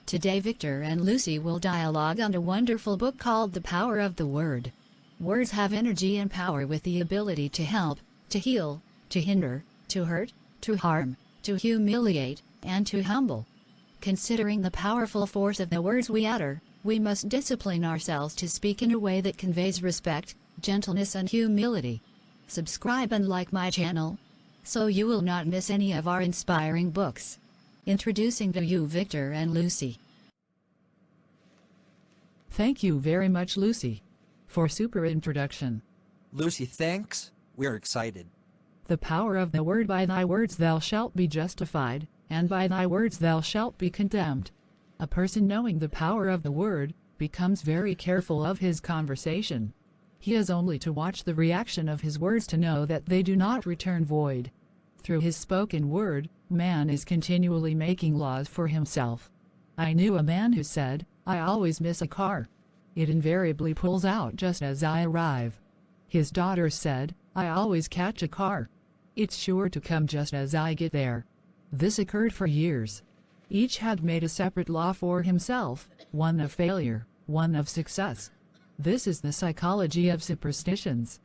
Today Victor and Lucy will dialogue on a wonderful book called The Power of the Word. Words have energy and power with the ability to help, to heal, to hinder, to hurt, to harm, to humiliate, and to humble. Considering the powerful force of the words we utter, we must discipline ourselves to speak in a way that conveys respect, gentleness and humility. Subscribe and like my channel, so you will not miss any of our inspiring books. Introducing to you Victor and Lucy. Thank you very much, Lucy, for super introduction. Lucy, thanks. We're excited. The power of the word. By thy words thou shalt be justified, and by thy words thou shalt be condemned. A person knowing the power of the word becomes very careful of his conversation. He has only to watch the reaction of his words to know that they do not return void. Through his spoken word, man is continually making laws for himself. I knew a man who said, "I always miss a car. It invariably pulls out just as I arrive." His daughter said, "I always catch a car. It's sure to come just as I get there." This occurred for years. Each had made a separate law for himself, one of failure, one of success. This is the psychology of superstitions.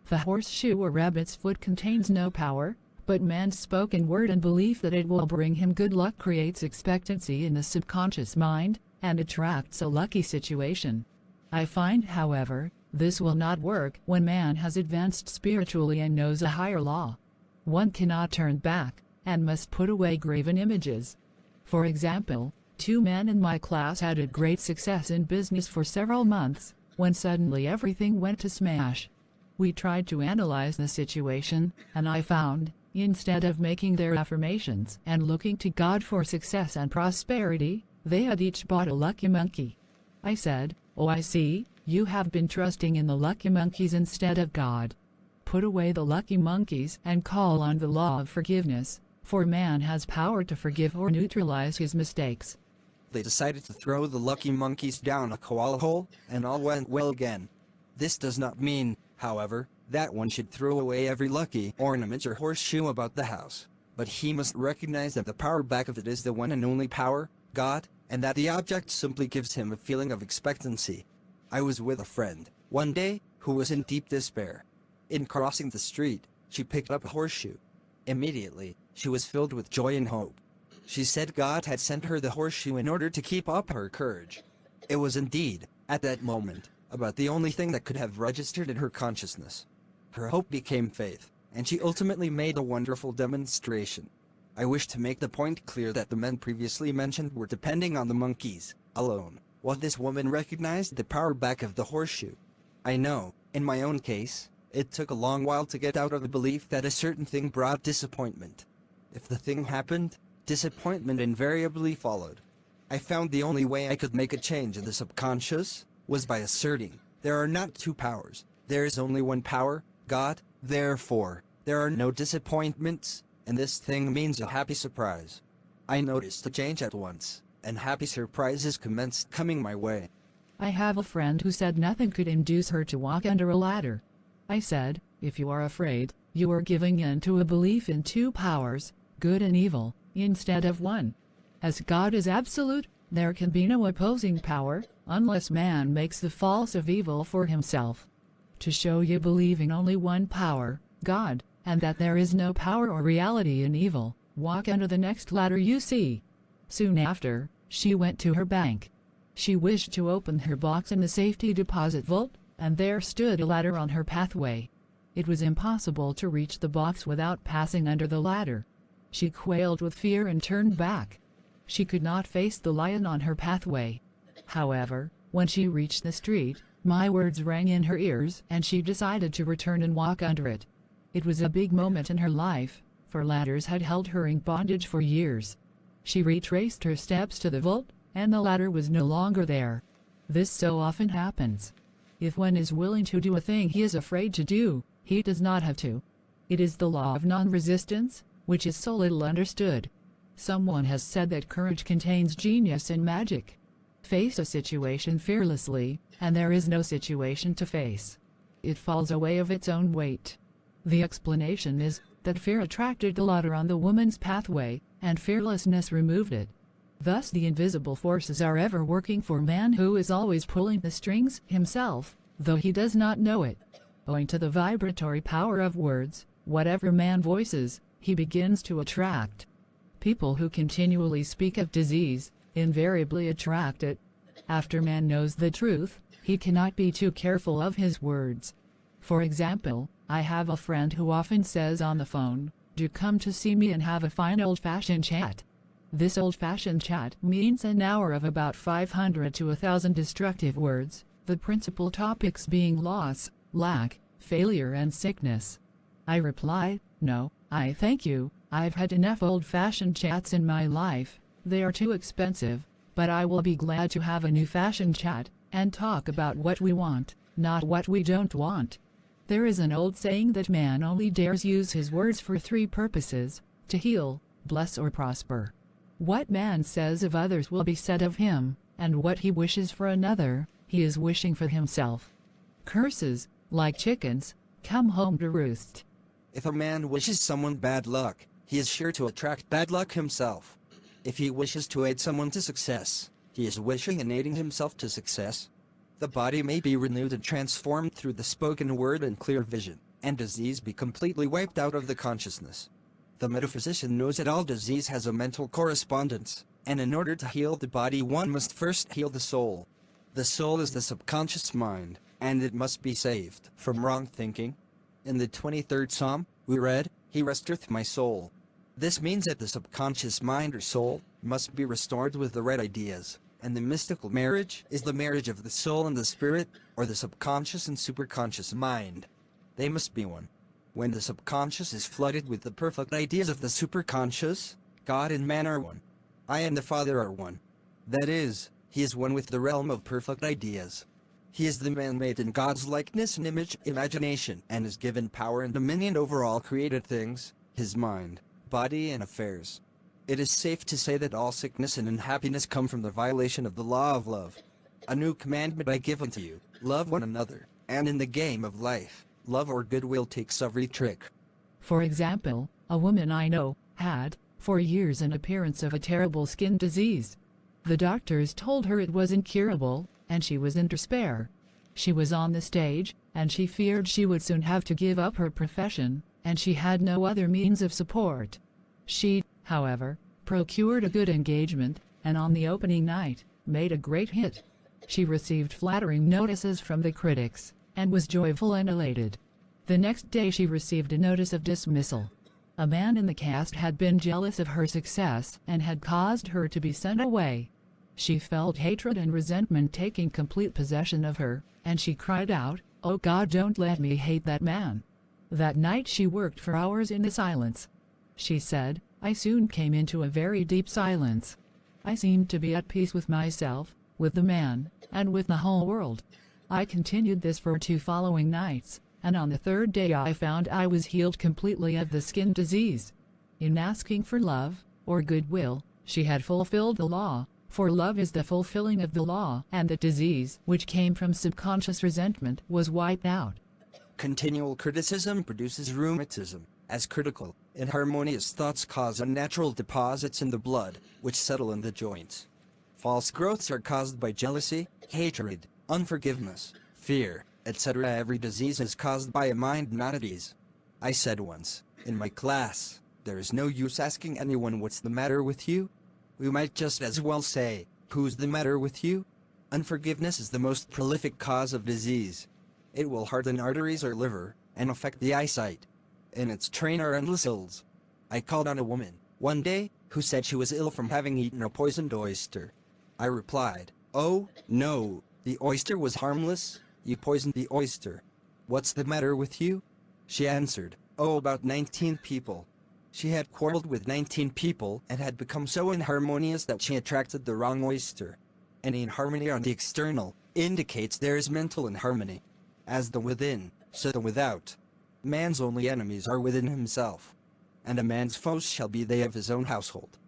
The horseshoe or rabbit's foot contains no power, but man's spoken word and belief that it will bring him good luck creates expectancy in the subconscious mind, and attracts a lucky situation. I find, however, this will not work when man has advanced spiritually and knows a higher law. One cannot turn back, and must put away graven images. For example, 2 men in my class had a great success in business for several months, when suddenly everything went to smash. We tried to analyze the situation, and I found, instead of making their affirmations and looking to God for success and prosperity, they had each bought a lucky monkey. I said, "Oh, I see, you have been trusting in the lucky monkeys instead of God. Put away the lucky monkeys and call on the law of forgiveness, for man has power to forgive or neutralize his mistakes." They decided to throw the lucky monkeys down a koala hole, and all went well again. This does not mean, however, that one should throw away every lucky ornament or horseshoe about the house, but he must recognize that the power back of it is the one and only power, God, and that the object simply gives him a feeling of expectancy. I was with a friend, one day, who was in deep despair. In crossing the street, she picked up a horseshoe. Immediately, she was filled with joy and hope. She said God had sent her the horseshoe in order to keep up her courage. It was indeed, at that moment, about the only thing that could have registered in her consciousness. Her hope became faith, and she ultimately made a wonderful demonstration. I wish to make the point clear that the men previously mentioned were depending on the monkeys alone, while this woman recognized the power back of the horseshoe. I know, in my own case, it took a long while to get out of the belief that a certain thing brought disappointment. If the thing happened, disappointment invariably followed. I found the only way I could make a change in the subconscious was by asserting, there are not 2 powers, there is only one power, God, therefore, there are no disappointments, and this thing means a happy surprise. I noticed the change at once, and happy surprises commenced coming my way. I have a friend who said nothing could induce her to walk under a ladder. I said, "If you are afraid, you are giving in to a belief in 2 powers, good and evil, instead of one. As God is absolute, there can be no opposing power, unless man makes the false of evil for himself. To show you believe in only one power, God, and that there is no power or reality in evil, walk under the next ladder you see." Soon after, she went to her bank. She wished to open her box in the safety deposit vault, and there stood a ladder on her pathway. It was impossible to reach the box without passing under the ladder. She quailed with fear and turned back. She could not face the lion on her pathway. However, when she reached the street, my words rang in her ears and she decided to return and walk under it. It was a big moment in her life, for ladders had held her in bondage for years. She retraced her steps to the vault, and the ladder was no longer there. This so often happens. If one is willing to do a thing he is afraid to do, he does not have to. It is the law of non-resistance, which is so little understood. Someone has said that courage contains genius and magic. Face a situation fearlessly, and there is no situation to face. It falls away of its own weight. The explanation is that fear attracted the ladder on the woman's pathway, and fearlessness removed it. Thus the invisible forces are ever working for man, who is always pulling the strings himself, though he does not know it. Owing to the vibratory power of words, whatever man voices, he begins to attract. People who continually speak of disease invariably attract it. After man knows the truth, he cannot be too careful of his words. For example, I have a friend who often says on the phone, "Do come to see me and have a fine old-fashioned chat." This old-fashioned chat means an hour of about 500 to 1,000 destructive words, the principal topics being loss, lack, failure and sickness. I reply, "No, I thank you. I've had enough old-fashioned chats in my life. They are too expensive, but I will be glad to have a new-fashioned chat and talk about what we want, not what we don't want." There is an old saying that man only dares use his words for three purposes: to heal, bless or prosper. What man says of others will be said of him, and what he wishes for another, he is wishing for himself. Curses, like chickens, come home to roost. If a man wishes someone bad luck, he is sure to attract bad luck himself. If he wishes to aid someone to success, he is wishing and aiding himself to success. The body may be renewed and transformed through the spoken word and clear vision, and disease be completely wiped out of the consciousness. The metaphysician knows that all disease has a mental correspondence, and in order to heal the body one must first heal the soul. The soul is the subconscious mind, and it must be saved from wrong thinking. In the 23rd Psalm, we read, "He resteth my soul." This means that the subconscious mind or soul must be restored with the right ideas, and the mystical marriage is the marriage of the soul and the spirit, or the subconscious and superconscious mind. They must be one. When the subconscious is flooded with the perfect ideas of the superconscious, God and man are one. I and the Father are one. That is, he is one with the realm of perfect ideas. He is the man made in God's likeness and image, imagination, and is given power and dominion over all created things, his mind, body and affairs. It is safe to say that all sickness and unhappiness come from the violation of the law of love. A new commandment I give unto you, love one another, and in the game of life, love or goodwill takes every trick. For example, a woman I know had, for years, an appearance of a terrible skin disease. The doctors told her it was incurable, and she was in despair. She was on the stage, and she feared she would soon have to give up her profession, and she had no other means of support. She, however, procured a good engagement, and on the opening night, made a great hit. She received flattering notices from the critics, and was joyful and elated. The next day she received a notice of dismissal. A man in the cast had been jealous of her success and had caused her to be sent away. She felt hatred and resentment taking complete possession of her, and she cried out, "Oh God, don't let me hate that man." That night she worked for hours in the silence. She said, "I soon came into a very deep silence. I seemed to be at peace with myself, with the man, and with the whole world. I continued this for 2 following nights, and on the 3rd day I found I was healed completely of the skin disease." In asking for love, or goodwill, she had fulfilled the law, for love is the fulfilling of the law, and the disease, which came from subconscious resentment, was wiped out. Continual criticism produces rheumatism, as critical, inharmonious thoughts cause unnatural deposits in the blood, which settle in the joints. False growths are caused by jealousy, hatred, unforgiveness, fear, etc. Every disease is caused by a mind not at ease. I said once, in my class, there is no use asking anyone what's the matter with you. We might just as well say, who's the matter with you? Unforgiveness is the most prolific cause of disease. It will harden arteries or liver, and affect the eyesight. In its train are endless ills. I called on a woman, one day, who said she was ill from having eaten a poisoned oyster. I replied, "Oh, no, the oyster was harmless, you poisoned the oyster. What's the matter with you?" She answered, "Oh, about 19 people." She had quarreled with 19 people and had become so inharmonious that she attracted the wrong oyster. Any inharmony on the external indicates there is mental inharmony. As the within, so the without. Man's only enemies are within himself, and a man's foes shall be they of his own household.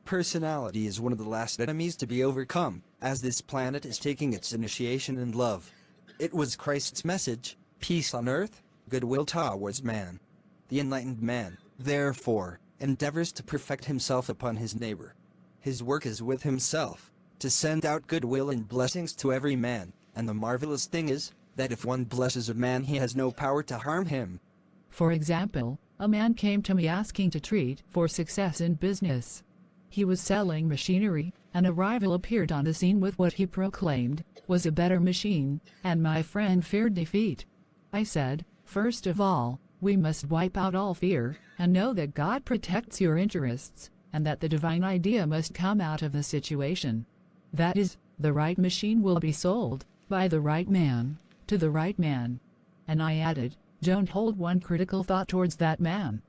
Personality is one of the last enemies to be overcome, as this planet is taking its initiation in love. It was Christ's message, peace on earth, goodwill towards man. The enlightened man, therefore, endeavors to perfect himself upon his neighbor. His work is with himself, to send out goodwill and blessings to every man, and the marvelous thing is, that if one blesses a man he has no power to harm him. For example, a man came to me asking to treat for success in business. He was selling machinery, and a rival appeared on the scene with what he proclaimed was a better machine, and my friend feared defeat. I said, first of all, we must wipe out all fear, and know that God protects your interests, and that the divine idea must come out of the situation. That is, the right machine will be sold, by the right man, to the right man. And I added, don't hold one critical thought towards that man.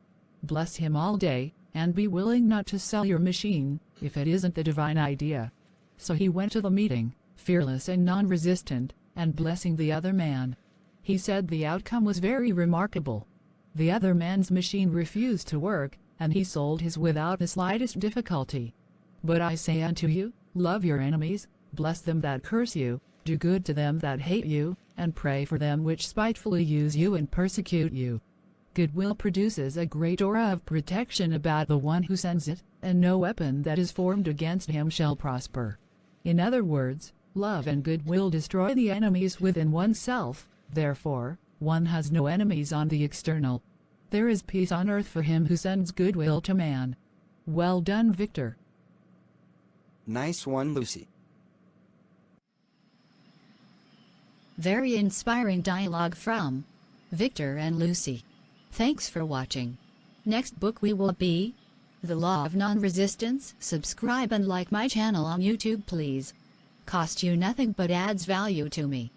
Bless him all day, and be willing not to sell your machine, if it isn't the divine idea. So he went to the meeting, fearless and non-resistant, and blessing the other man. He said the outcome was very remarkable. The other man's machine refused to work, and he sold his without the slightest difficulty. But I say unto you, love your enemies, bless them that curse you, do good to them that hate you, and pray for them which spitefully use you and persecute you. Goodwill produces a great aura of protection about the one who sends it, and no weapon that is formed against him shall prosper. In other words, love and goodwill destroy the enemies within oneself, therefore, one has no enemies on the external. There is peace on earth for him who sends goodwill to man. Well done, Victor. Nice one, Lucy. Very inspiring dialogue from Victor and Lucy. Thanks for watching. Next book we will be The Law of Non-Resistance. Subscribe and like my channel on YouTube please. Cost you nothing but adds value to me.